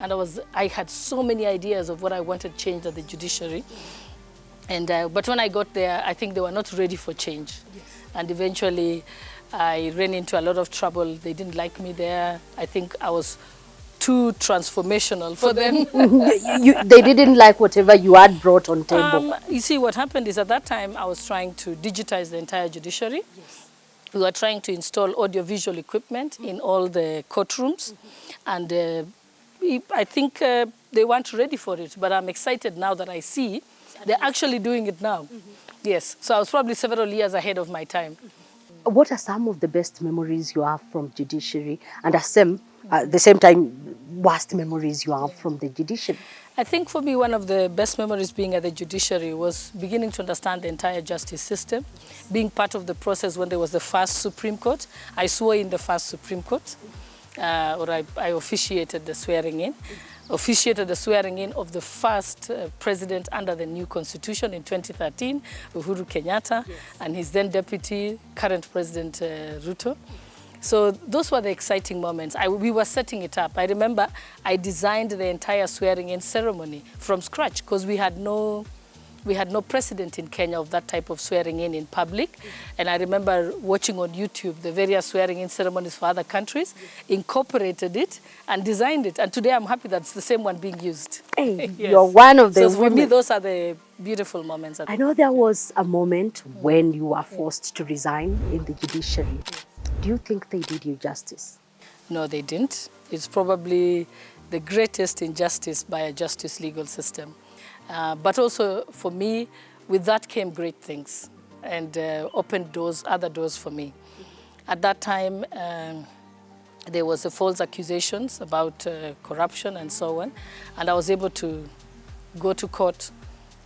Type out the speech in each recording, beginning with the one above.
And I had so many ideas of what I wanted changed at the judiciary. And, but when I got there, I think they were not ready for change. Yes. And eventually, I ran into a lot of trouble. They didn't like me there. I think I was too transformational for them. They didn't like whatever you had brought on table. You see, what happened is at that time, I was trying to digitize the entire judiciary. Yes. We were trying to install audiovisual equipment in all the courtrooms. And I think they weren't ready for it, but I'm excited now that I see they're actually doing it now. Yes, so I was probably several years ahead of my time. What are some of the best memories you have from judiciary, and at the same time, worst memories you have from the judiciary? I think for me, one of the best memories being at the judiciary was beginning to understand the entire justice system, being part of the process when there was the first Supreme Court. I swore in the first Supreme Court. I officiated the swearing in, of the first president under the new constitution in 2013, Uhuru Kenyatta, yes, and his then deputy, current President Ruto. So those were the exciting moments. We were setting it up. I remember I designed the entire swearing in ceremony from scratch because we had no precedent in Kenya of that type of swearing in public. And I remember watching on YouTube the various swearing in ceremonies for other countries, incorporated it and designed it. And today I'm happy that's the same one being used. Hey, yes. You're one of the So for me, those are the beautiful moments. I know there was a moment when you were forced to resign in the judiciary. Do you think they did you justice? No, they didn't. It's probably the greatest injustice by a justice legal system. But also, for me, with that came great things and opened doors, other doors for me. At that time, there was false accusations about corruption and so on, and I was able to go to court,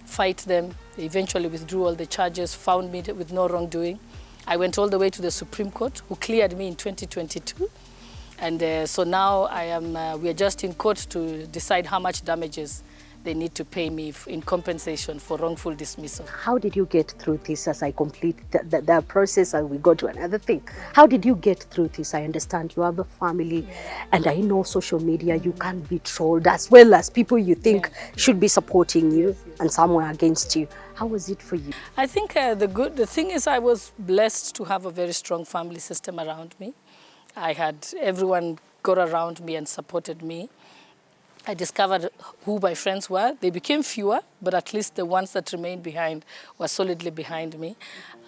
fight them. They eventually withdrew all the charges, found me with no wrongdoing. I went all the way to the Supreme Court, who cleared me in 2022. And so now we are just in court to decide how much damages they need to pay me in compensation for wrongful dismissal. How did you get through this as I complete the process and we go to another thing? How did you get through this? I understand you have a family, and I know social media, you can be trolled as well as people you think should be supporting you and someone against you. How was it for you? I think the thing is I was blessed to have a very strong family system around me. I had everyone got around me and supported me. I discovered who my friends were. They became fewer, but at least the ones that remained behind were solidly behind me.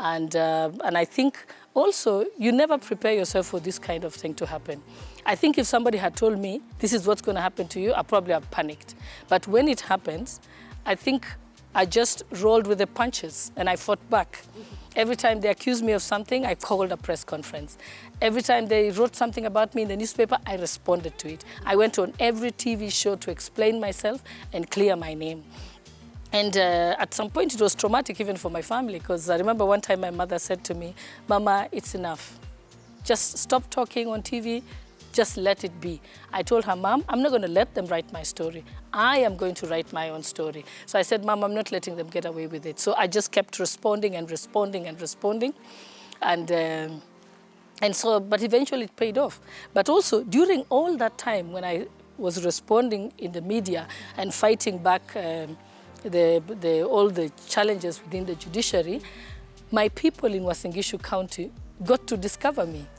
And I think also you never prepare yourself for this kind of thing to happen. I think if somebody had told me this is what's going to happen to you, I probably have panicked. But when it happens, I think I just rolled with the punches and I fought back. Every time they accused me of something, I called a press conference. Every time they wrote something about me in the newspaper, I responded to it. I went on every TV show to explain myself and clear my name. And at some point, it was traumatic even for my family, because I remember one time my mother said to me, "Mama, it's enough. Just stop talking on TV. Just let it be." I told her, "Mom, I'm not going to let them write my story. I am going to write my own story." So I said, "Mom, I'm not letting them get away with it." So I just kept responding and responding and responding. But eventually it paid off. But also during all that time when I was responding in the media and fighting back all the challenges within the judiciary, my people in Uasin Gishu County got to discover me.